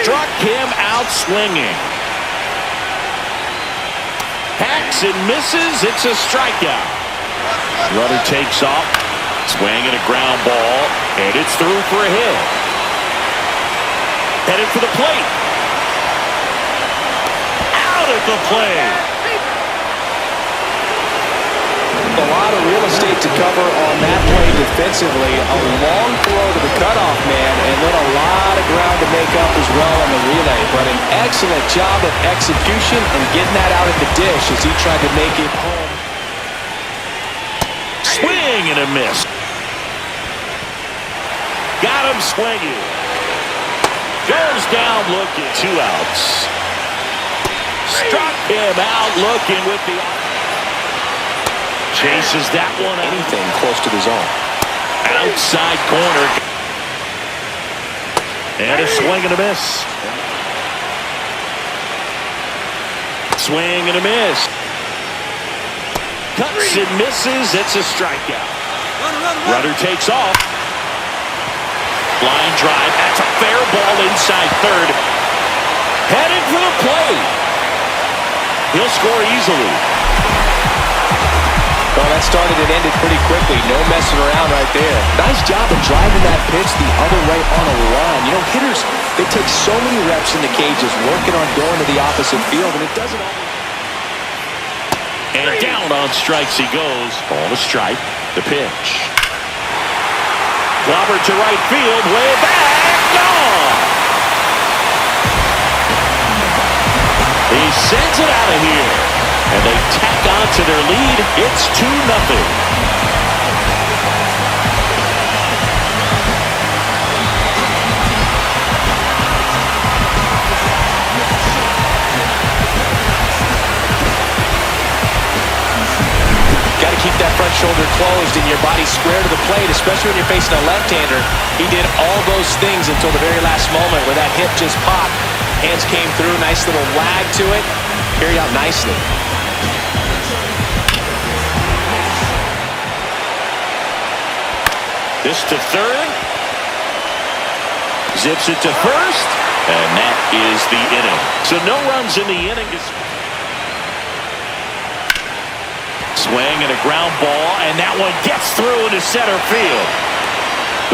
Struck him out swinging. Hacks and misses. It's a strikeout. Runner takes off. Swinging a ground ball. And it's through for a hit. Headed for the plate. Out at the plate. A lot of real estate to cover on that play defensively. A long throw to the cutoff man, and then a lot of ground to make up as well on the relay. But an excellent job of execution and getting that out of the dish as he tried to make it home. Swing and a miss. Got him swinging. Goes down looking. 2 outs. Struck him out looking with the... Chases that one. Anything close to the zone. Outside corner. And a swing and a miss. Swing and a miss. Cuts and misses. It's a strikeout. Runner takes off. Line drive. That's a fair ball inside third. Headed for the plate. He'll score easily. Well, that started and ended pretty quickly. No messing around right there. Nice job of driving that pitch the other way on a run. You know, hitters, they take so many reps in the cages working on going to the opposite field, and it doesn't always... And down on strikes he goes. Ball to strike. The pitch. Clobber to right field. Way back. Gone. He sends it out of here. And they tack on to their lead. It's 2-0. Got to keep that front shoulder closed and your body square to the plate, especially when you're facing a left-hander. He did all those things until the very last moment where that hip just popped. Hands came through, nice little lag to it. Carried out nicely. This to third. Zips it to first. And that is the inning. So no runs in the inning. Swing and a ground ball. And that one gets through into center field.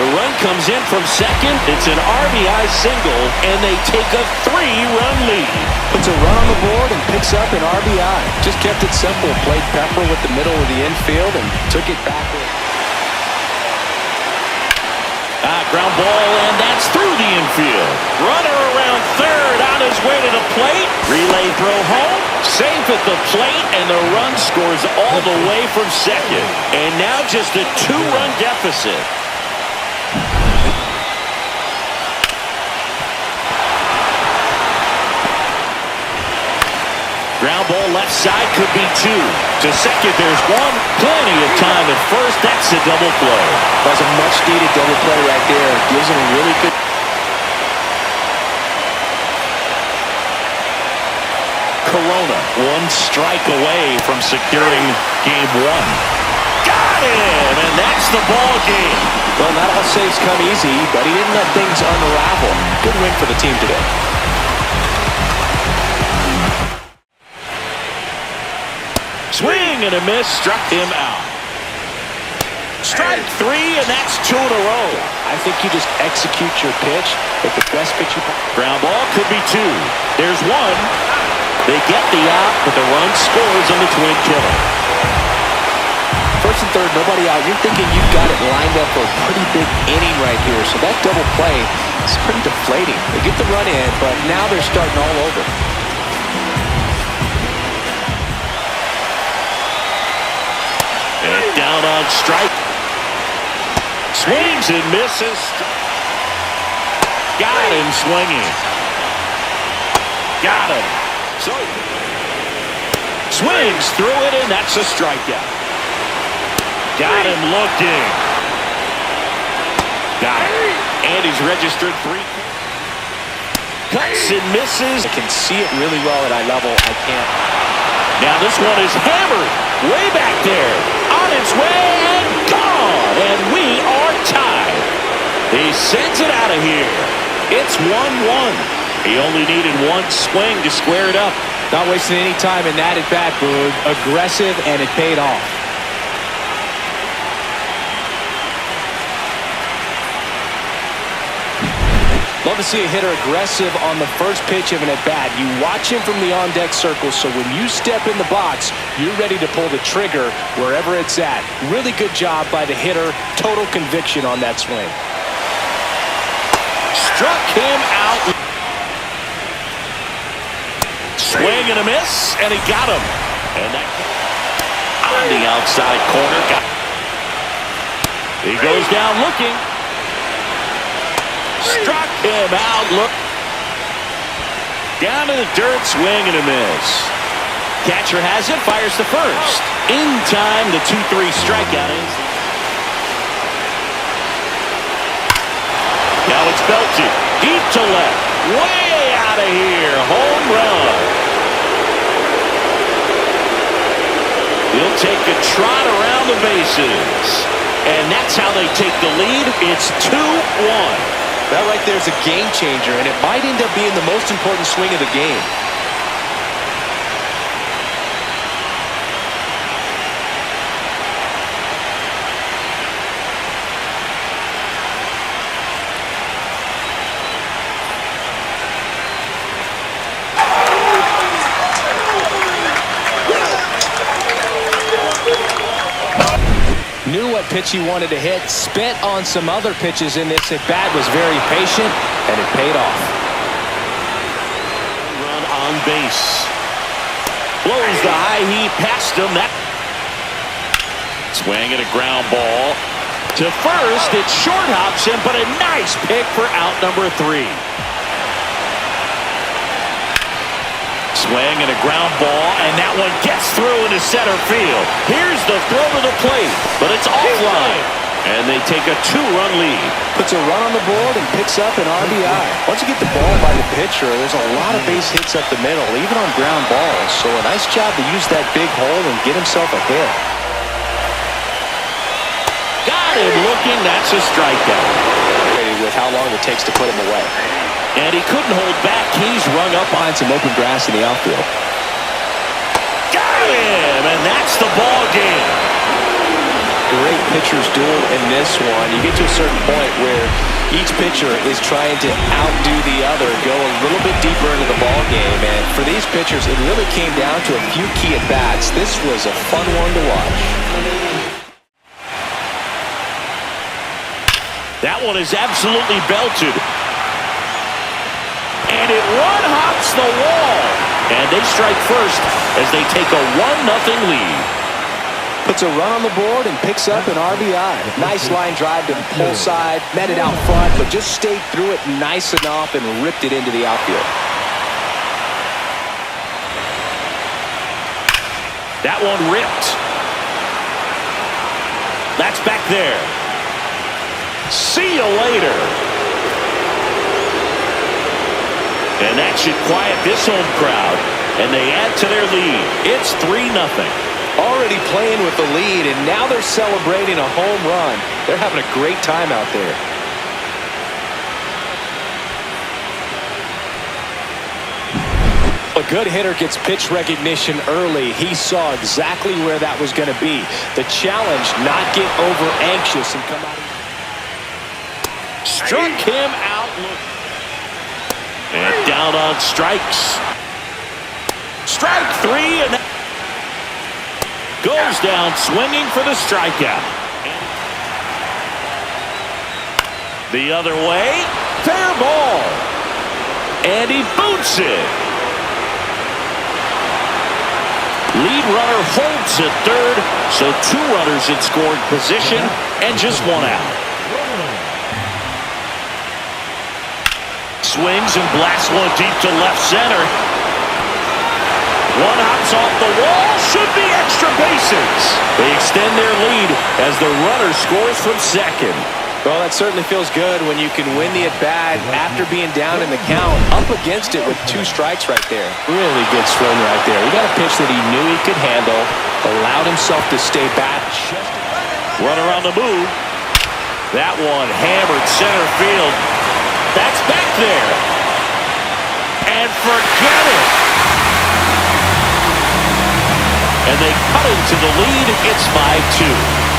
The run comes in from second. It's an RBI single. And they take a 3-run lead. Puts a run on the board and picks up an RBI. Just kept it simple. Played pepper with the middle of the infield and took it backward. Ground ball, and that's through the infield. Runner around third, on his way to the plate. Relay throw home, safe at the plate, and the run scores all the way from second. And now just a 2-run deficit. Ground ball left side could be 2. To second, there's 1. Plenty of time at first. That's a double play. That's a much-needed double play right there. Gives him a really good... Corona, 1 strike away from securing game 1. Got him, and that's the ball game. Well, not all saves come easy, but he didn't let things unravel. Good win for the team today. Swing and a miss, struck him out. Strike 3, and that's 2 in a row. I think you just execute your pitch with the best pitch you can. Ground ball could be 2. There's 1. They get the out, but the run scores on the twin killer. First and third, nobody out. You're thinking you've got it lined up for a pretty big inning right here. So that double play is pretty deflating. They get the run in, but now they're starting all over. And down on strike. Swings and misses. Got him swinging. Got him. So swings through it, and that's a strikeout. Got him looking. Got it. And he's registered 3. Cuts and misses. I can see it really well at eye level. I can't. Now this one is hammered. Way back there. On its way and gone. And we are tied. He sends it out of here. It's 1-1. He only needed one swing to square it up. Not wasting any time in that at bat, Boog. Aggressive, and it paid off. Love to see a hitter aggressive on the first pitch of an at-bat. You watch him from the on-deck circle, so when you step in the box, you're ready to pull the trigger wherever it's at. Really good job by the hitter. Total conviction on that swing. Struck him out. Swing and a miss, and he got him. And that on the outside corner. He goes down looking. Struck him out. Look. Down to the dirt. Swing and a miss. Catcher has it. Fires to first. In time, the 2-3 strikeout is. Now it's belted. Deep to left. Way out of here. Home run. He'll take a trot around the bases. And that's how they take the lead. It's 2-1. That right there is a game changer, and it might end up being the most important swing of the game. Knew what pitch he wanted to hit, spent on some other pitches in this at-bat, was very patient, and it paid off. Run on base. Blows the high heat past him. That swing and a ground ball. To first, it short hops him, but a nice pick for out number 3. Swing and a ground ball, and that one gets through into center field. Here's the throw to the plate, but it's offline, and they take a 2-run lead. Puts a run on the board and picks up an RBI. Once you get the ball by the pitcher, there's a lot of base hits up the middle, even on ground balls. So a nice job to use that big hole and get himself a hit. Got him looking. That's a strikeout. With how long it takes to put him away. And he couldn't hold back. He's rung up Find some open grass in the outfield. Got him, and that's the ball game. Great pitcher's duel in this one. You get to a certain point where each pitcher is trying to outdo the other, go a little bit deeper into the ball game. And for these pitchers, it really came down to a few key at-bats. This was a fun one to watch. That one is absolutely belted. And it one-hops the wall. And they strike first as they take a 1-0 lead. Puts a run on the board and picks up an RBI. Nice line drive to the pull side. Met it out front, but just stayed through it nice enough and ripped it into the outfield. That one ripped. That's back there. See you later. And that should quiet this home crowd. And they add to their lead. It's 3-0. Already playing with the lead, and now they're celebrating a home run. They're having a great time out there. A good hitter gets pitch recognition early. He saw exactly where that was going to be. The challenge, not get over anxious and come out. Struck him out. And down on strikes. Strike 3, and goes down swinging for the strikeout. The other way, fair ball. And he boots it. Lead runner holds at third, so 2 runners in scoring position and just 1 out. Swings and blasts one deep to left center. One hops off the wall. Should be extra bases. They extend their lead as the runner scores from second. Well, that certainly feels good when you can win the at-bat after being down in the count. Up against it with 2 strikes right there. Really good swing right there. He got a pitch that he knew he could handle. Allowed himself to stay back. Runner on the move. That one hammered center field. That's back there. and forget it. And they cut into the lead. It's 5-2.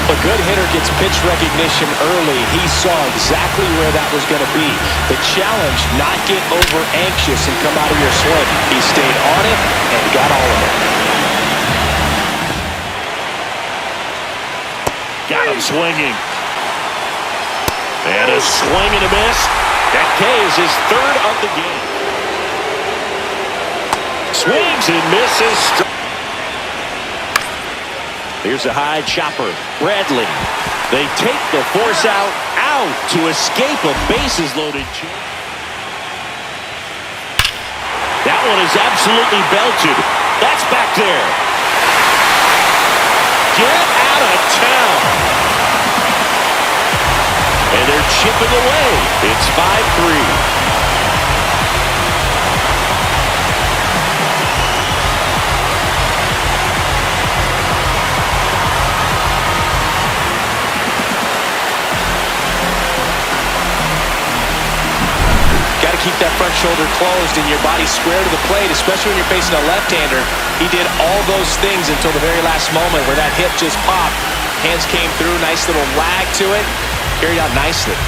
A good hitter gets pitch recognition early. He saw exactly where that was going to be. The challenge, not get over anxious and come out of your swing. He stayed on it and got all of it. Got him swinging. And a swing and a miss. That K is his third of the game. Swings and misses. Here's a high chopper. Bradley. They take the force out to escape a bases-loaded change. That one is absolutely belted. That's back there. Get out of town. And they're chipping away. It's 5-3. Keep that front shoulder closed and your body square to the plate, especially when you're facing a left-hander. He did all those things until the very last moment where that hip just popped. Hands came through, nice little lag to it. Carried out nicely.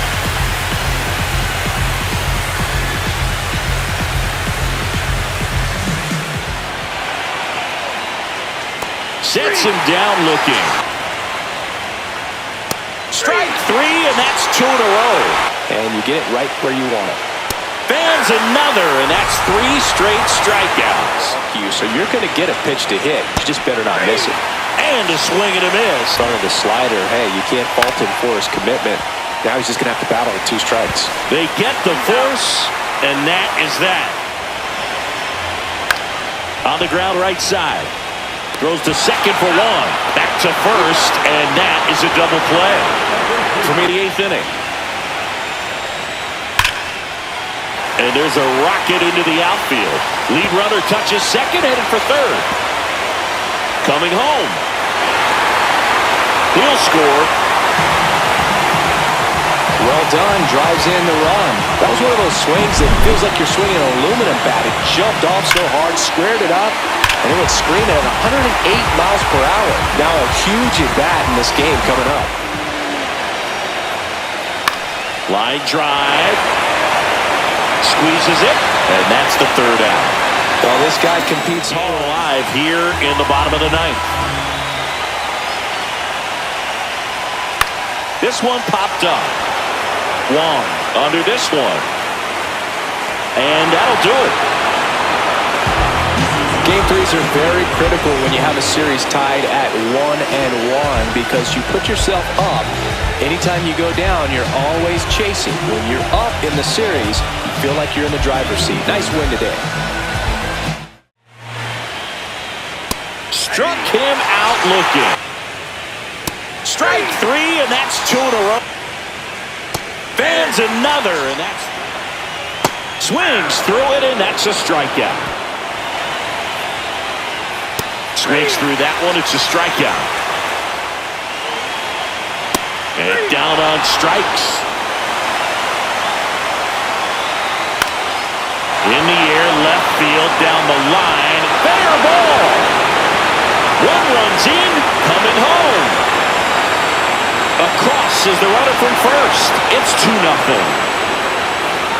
Sets him down looking. Strike three, and that's 2 in a row. And you get it right where you want it. Fans another, and that's 3 straight strikeouts. So you're going to get a pitch to hit. You just better not miss it. And a swing and a miss. Front of the slider. Hey, you can't fault him for his commitment. Now he's just going to have to battle with 2 strikes. They get the force, and that is that. On the ground right side. Throws to second for 1. Back to first, and that is a double play. From the 8th inning. And there's a rocket into the outfield. Lead runner touches second, headed for third. Coming home. He'll score. Well done. Drives in the run. That was one of those swings that feels like you're swinging an aluminum bat. It jumped off so hard, squared it up, and it went screaming at 108 miles per hour. Now a huge at-bat in this game coming up. Line drive. Squeezes it, and that's the 3rd out. Well, this guy competes hard alive here in the bottom of the 9th. This one popped up. Wong under this one. And that'll do it. Game 3s are very critical when you have a series tied at 1-1 because you put yourself up. Anytime you go down, you're always chasing. When you're up in the series, you feel like you're in the driver's seat. Nice win today. Struck him out looking. Strike 3, and that's 2 in a row. Fans another, and that's... Swings through it, and that's a strikeout. Swings through that one, it's a strikeout. And down on strikes. In the air, left field, down the line. Fair ball. 1 runs in, coming home. Across is the runner from first. It's 2-0.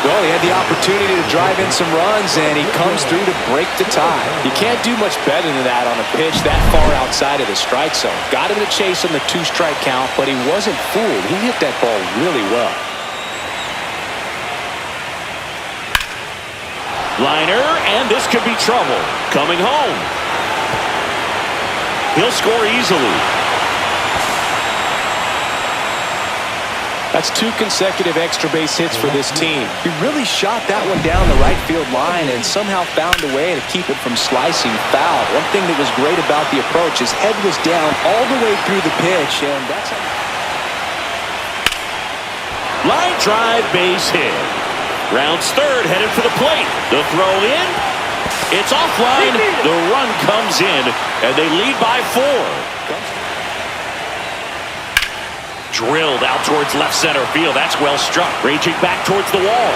Well, he had the opportunity to drive in some runs, and he comes through to break the tie. You can't do much better than that on a pitch that far outside of the strike zone. Got him to chase on the 2-strike count, but he wasn't fooled. He hit that ball really well. Liner, and this could be trouble. Coming home. He'll score easily. That's 2 consecutive extra base hits for this team. He really shot that one down the right field line and somehow found a way to keep it from slicing foul. One thing that was great about the approach, his head was down all the way through the pitch, and that's... Line drive, base hit. Rounds third, headed for the plate. The throw in. It's offline. The run comes in, and they lead by 4. Drilled out towards left center field. That's well struck. Raging back towards the wall.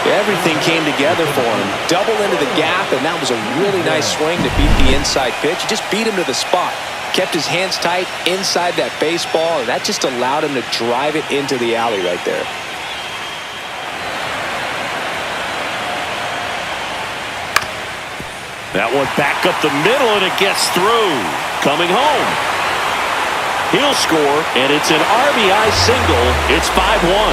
Everything came together for him. Double into the gap, and that was a really nice swing to beat the inside pitch. He just beat him to the spot. Kept his hands tight inside that baseball, and that just allowed him to drive it into the alley right there. That one back up the middle, and it gets through. Coming home. He'll score, and it's an RBI single. It's 5-1.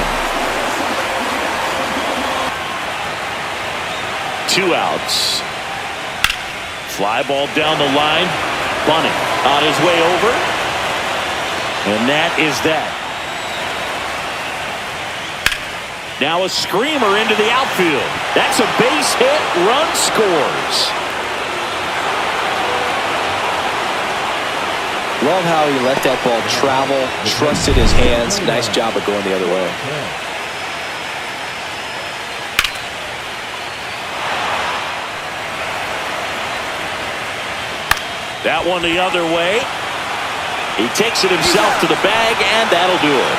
2 outs. Fly ball down the line. Bunting on his way over. And that is that. Now a screamer into the outfield. That's a base hit. Run scores. Love how he let that ball travel, trusted his hands. Nice job of going the other way. That one the other way. He takes it himself to the bag, and that'll do it.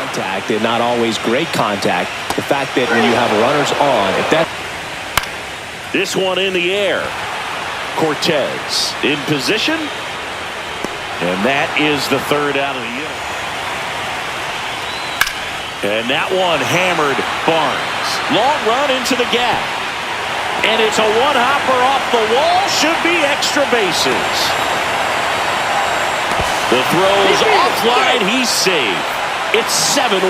Contact, and not always great contact. The fact that when you have runners on, if that... This one in the air. Cortez in position. And that is the 3rd out of the inning. And that one hammered Barnes. Long run into the gap. And it's a one-hopper off the wall. Should be extra bases. The throw's offline. He's saved. It's 7-1.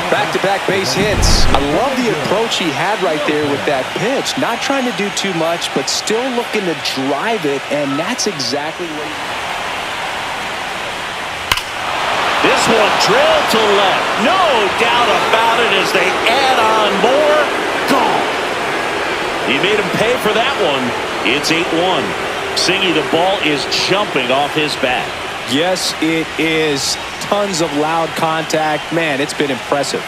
Back-to-back base hits. I love the approach he had right there with that pitch. Not trying to do too much, but still looking to drive it, and that's exactly what he... This one drilled to left. No doubt about it as they add on more. Gone. He made him pay for that one. It's 8-1. Singy, the ball is jumping off his bat. Yes, it is. Tons of loud contact. Man, it's been impressive.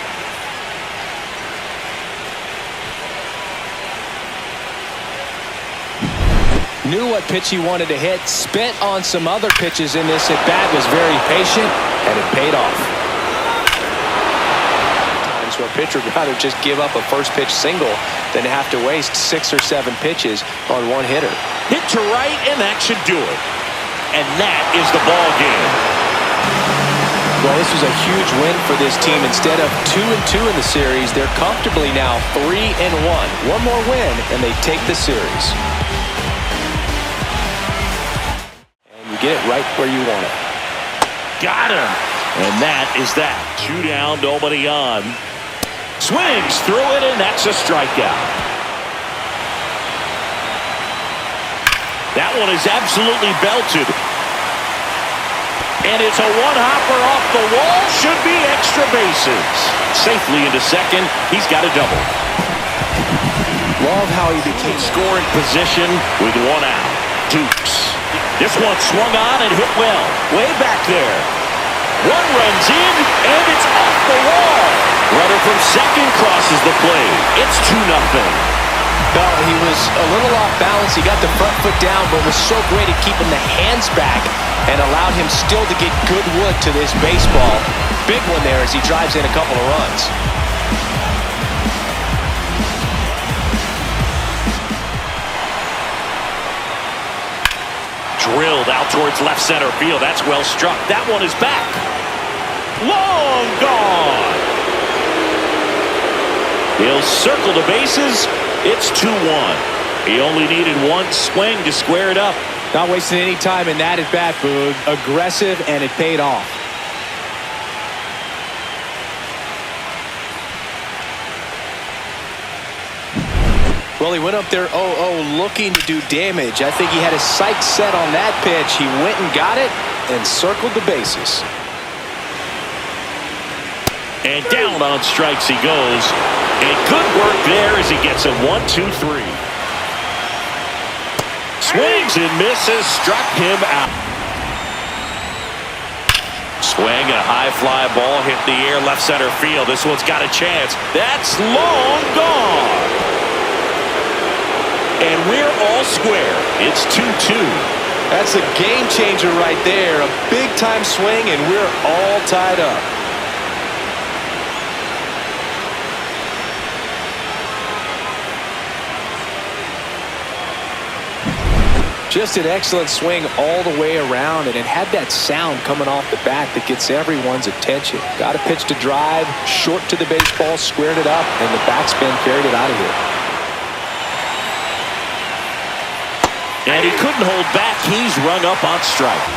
Knew what pitch he wanted to hit. Spent on some other pitches in this at bat. Was very patient, and it paid off. Times where a pitcher would rather just give up a first pitch single than to have to waste 6 or 7 pitches on one hitter. Hit to right, and that should do it. And that is the ball game. Well, this was a huge win for this team. Instead of 2-2 in the series, they're comfortably now 3-1. One more win, and they take the series. And you get it right where you want it. Got him. And that is that. 2 down, nobody on. Swings through it, and that's a strikeout. That one is absolutely belted. And it's a one-hopper off the wall. Should be extra bases. Safely into second. He's got a double. Love how he became scoring position with 1 out. Dukes. This one swung on and hit well. Way back there. One runs in, and it's off the wall. Runner from second crosses the plate. It's 2-0. He was a little off balance. He got the front foot down, but was so great at keeping the hands back and allowed him still to get good wood to this baseball. Big one there as he drives in a couple of runs. Drilled out towards left center field. That's well struck. That one is back. Long gone. He'll circle the bases. It's 2-1. He only needed 1 swing to square it up. Not wasting any time in that at bat, Boog. Aggressive, and it paid off. Well, he went up there 0-0 looking to do damage. I think he had his sights set on that pitch. He went and got it and circled the bases. And down on strikes he goes. And good work there as he gets a 1-2-3. Swings and misses, struck him out. Swing, a high fly ball hit the air, left center field. This one's got a chance. That's long gone. And we're all square. It's 2-2. That's a game changer right there. A big time swing, and we're all tied up. Just an excellent swing all the way around, and it had that sound coming off the bat that gets everyone's attention. Got a pitch to drive, short to the baseball, squared it up, and the backspin carried it out of here. And he couldn't hold back. He's rung up on strike.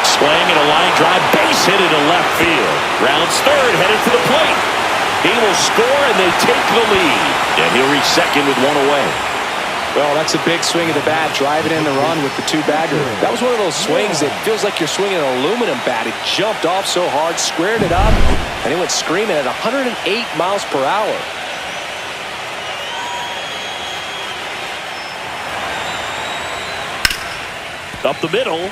Swing and a line drive, base hit into left field. Rounds third, headed for the plate. He will score, and they take the lead. And he'll reach second with one away. Well, that's a big swing of the bat, driving in the run with the two-bagger. That was one of those swings that feels like you're swinging an aluminum bat. It jumped off so hard, squared it up, and it went screaming at 108 miles per hour. Up the middle.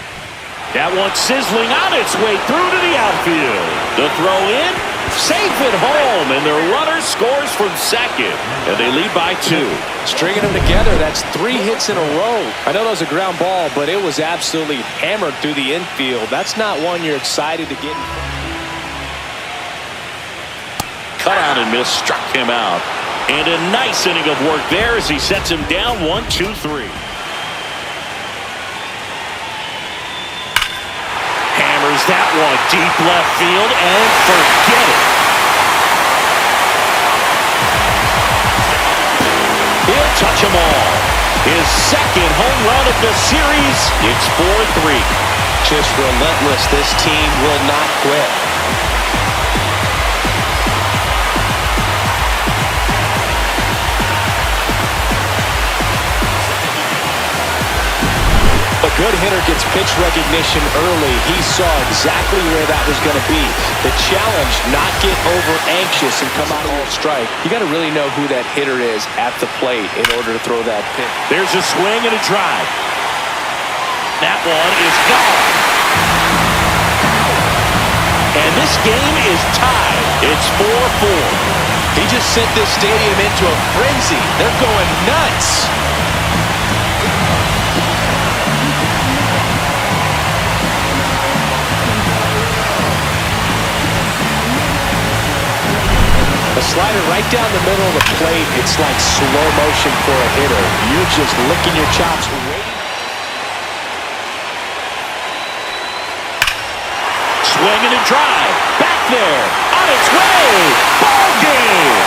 That one sizzling on its way through to the outfield. The throw in, safe at home, and their runner scores from second. And they lead by 2. Stringing them together, that's 3 hits in a row. I know that was a ground ball, but it was absolutely hammered through the infield. That's not one you're excited to get. Cut out and miss, struck him out. And a nice inning of work there as he sets him down 1-2-3. That one deep left field, and forget it. He'll touch them all. His second home run of the series. It's 4-3. Just relentless. This team will not quit. A good hitter gets pitch recognition early. He saw exactly where that was going to be. The challenge, not get over anxious and come out of a strike. You got to really know who that hitter is at the plate in order to throw that pitch. There's a swing and a drive. That one is gone. And this game is tied. It's 4-4. He just sent this stadium into a frenzy. They're going nuts. A slider right down the middle of the plate. It's like slow motion for a hitter. You're just licking your chops. Swing and a drive. Back there. On its way. Ball game.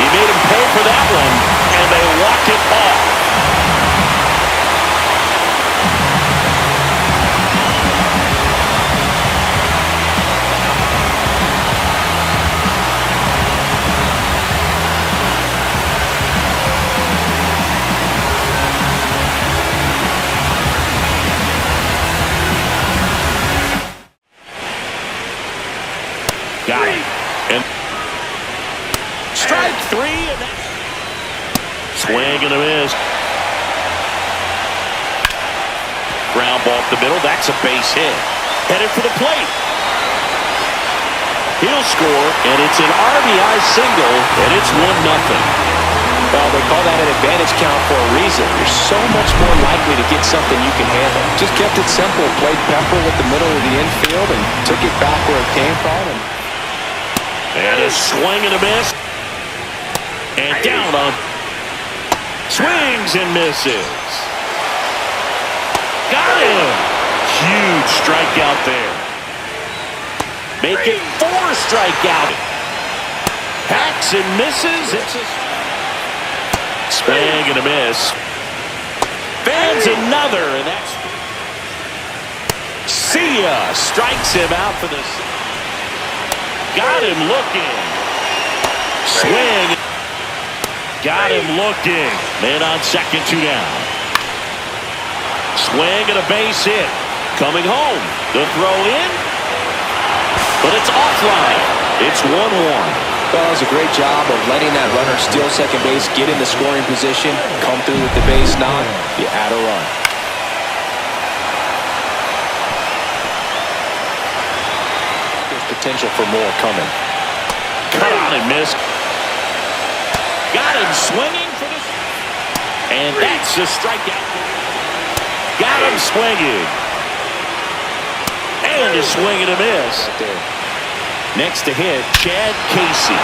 He made him pay for that one, and they walk it off. Got it. And strike 3. And that's swing and a miss. Ground ball up the middle. That's a base hit. Headed for the plate. He'll score, and it's an RBI single, and it's 1-0. Well, they call that an advantage count for a reason. You're so much more likely to get something you can handle. Just kept it simple. Played Pepper with the middle of the infield and took it back where it came from. And a swing and a miss. And down on. Swings and misses. Got him. Huge strikeout there. Make it 4 strikeout. Hacks and misses. Swing and a miss. Fans another, and that's. See ya. Strikes him out for this. Got him looking. Swing. Got him looking. Man on second, 2 down. Swing and a base hit. Coming home. The throw in. But it's offline. It's 1-1. Well, it was a great job of letting that runner steal second base, get in the scoring position, come through with the base knock. You add a run. There's potential for more coming. Cut on and missed. Got him swinging for the... And that's a strikeout. Got him swinging. And a swing and a miss. Right there. Next to hit, Chad Casey.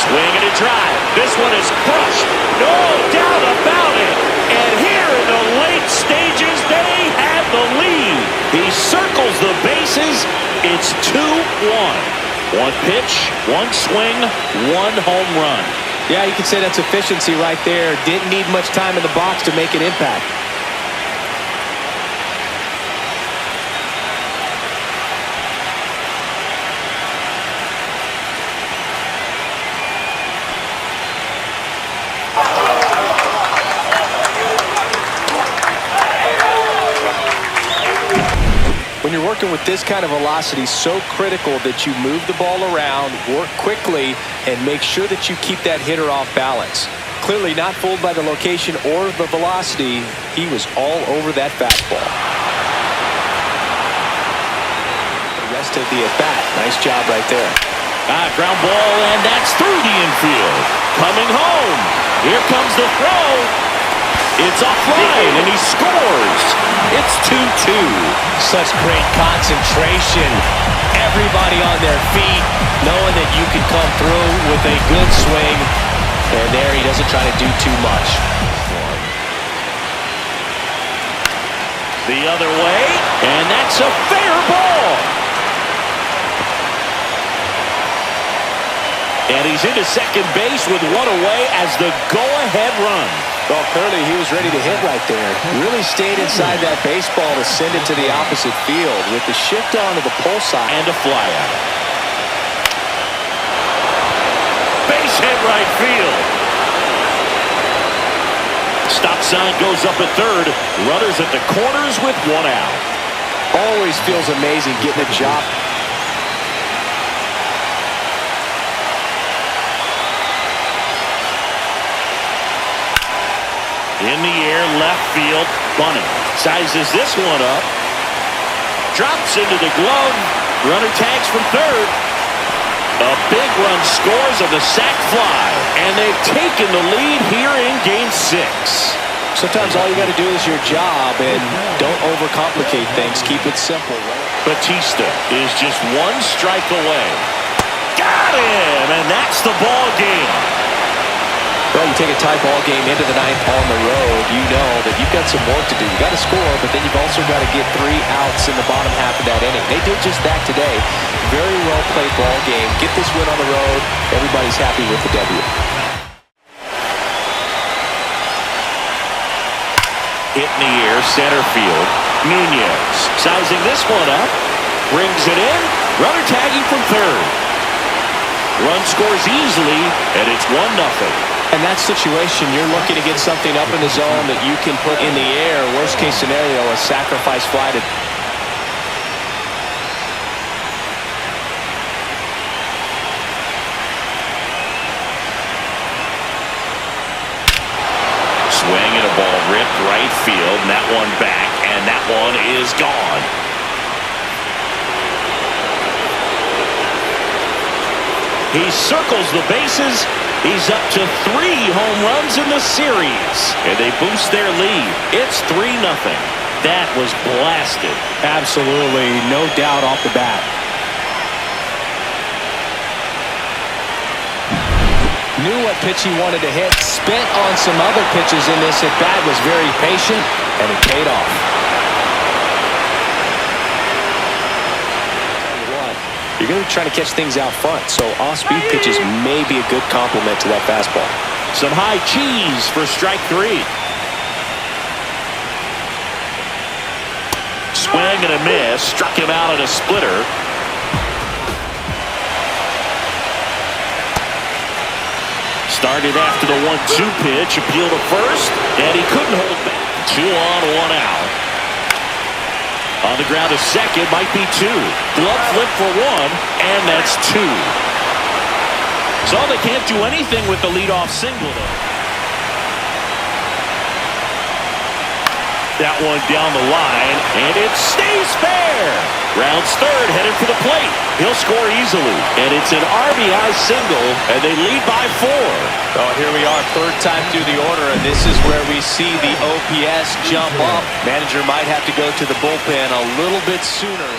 Swing and a drive. This one is crushed. No doubt about it. And here in the late stages, they have the lead. He circles the bases. It's 2-1. One pitch, one swing, one home run. Yeah, you can say that's efficiency right there. Didn't need much time in the box to make an impact. When you're working with this kind of velocity, so critical that you move the ball around, work quickly, and make sure that you keep that hitter off balance. Clearly not fooled by the location or the velocity. He was all over that fastball. The rest of the at-bat. Nice job right there. Ground ball, and that's through the infield. Coming home. Here comes the throw. It's offline, and he scores. It's 2-2. Such great concentration. Everybody on their feet, knowing that you can come through with a good swing. And there he doesn't try to do too much. The other way, and that's a fair ball. And he's into second base with one away as the go-ahead run. Well, clearly he was ready to hit right there. Really stayed inside that baseball to send it to the opposite field with the shift on to the pull side. And a fly out. Base hit right field. Stop sign goes up at third. Runners at the corners with one out. Always feels amazing getting a job. In the air, left field, bunting. Sizes this one up. Drops into the glove. Runner tags from third. A big run scores on the sac fly. And they've taken the lead here in Game 6. Sometimes all you got to do is your job and don't overcomplicate things. Keep it simple. Batista is just one strike away. Got him! And that's the ball game. Well, you take a tie ball game into the ninth on the road, you know that you've got some work to do. You got to score, but then you've also got to get 3 outs in the bottom half of that inning. They did just that today. Very well played ball game. Get this win on the road. Everybody's happy with the W. Hit in the air, center field. Nunez sizing this one up. Brings it in. Runner tagging from third. Run scores easily, and it's 1-0. In that situation, you're looking to get something up in the zone that you can put in the air. Worst case scenario, a sacrifice fly to... Swing and a ball ripped right field, and that one back, and that one is gone. He circles the bases. He's up to 3 home runs in the series, and they boost their lead. It's 3-0. That was blasted. Absolutely, no doubt off the bat. Knew what pitch he wanted to hit. Spent on some other pitches in this at bat. Was very patient, and it paid off. You're going to be trying to catch things out front, so off-speed pitches may be a good complement to that fastball. Some high cheese for strike 3. Swing and a miss. Struck him out at a splitter. Started after the 1-2 pitch. Appeal to first, and he couldn't hold back. 2 on, 1 out. On the ground to second, might be 2. Glove flip for 1, and that's 2. So they can't do anything with the leadoff single, though. That one down the line, and it stays fair. Rounds third, headed for the plate. He'll score easily, and it's an RBI single, and they lead by 4. Oh, here we are, third time through the order, and this is where we see the OPS jump up. Manager might have to go to the bullpen a little bit sooner.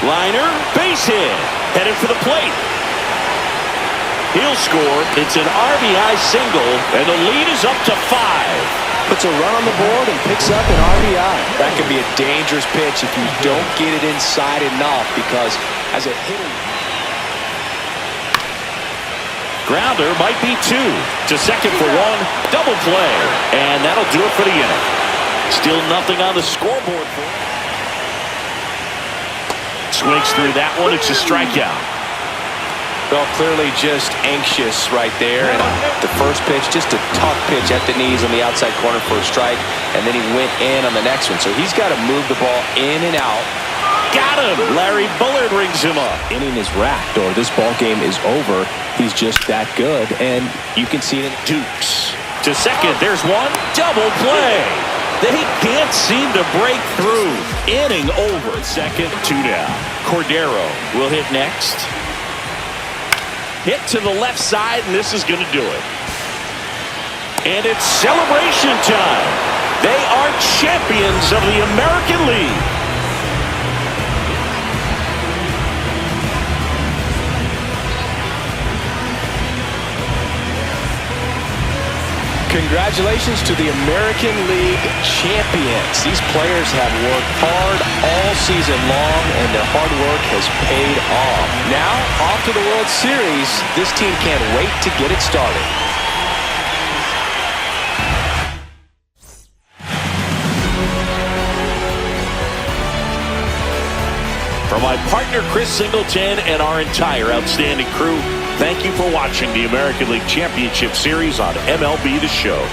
Liner, base hit, headed for the plate. He'll score. It's an RBI single, and the lead is up to 5. Puts a run on the board and picks up an RBI. That could be a dangerous pitch if you don't get it inside enough, because as a hitter... Grounder might be 2. To second for 1. Double play. And that'll do it for the inning. Still nothing on the scoreboard for him. Swings through that one. It's a strikeout. Well, clearly just anxious right there. And the first pitch, just a tough pitch at the knees on the outside corner for a strike. And then he went in on the next one. So he's got to move the ball in and out. Got him. Larry Bullard rings him up. Inning is wrapped, or this ball game is over. He's just that good. And you can see it. Dukes. To second, there's one. Double play. They can't seem to break through. Inning over. Second, 2 down. Cordero will hit next. Hit to the left side, and this is going to do it. And it's celebration time. They are champions of the American League. Congratulations to the American League champions. These players have worked hard all season long, and their hard work has paid off. Now, off to the World Series. This team can't wait to get it started. For my partner Chris Singleton and our entire outstanding crew, thank you for watching the American League Championship Series on MLB The Show.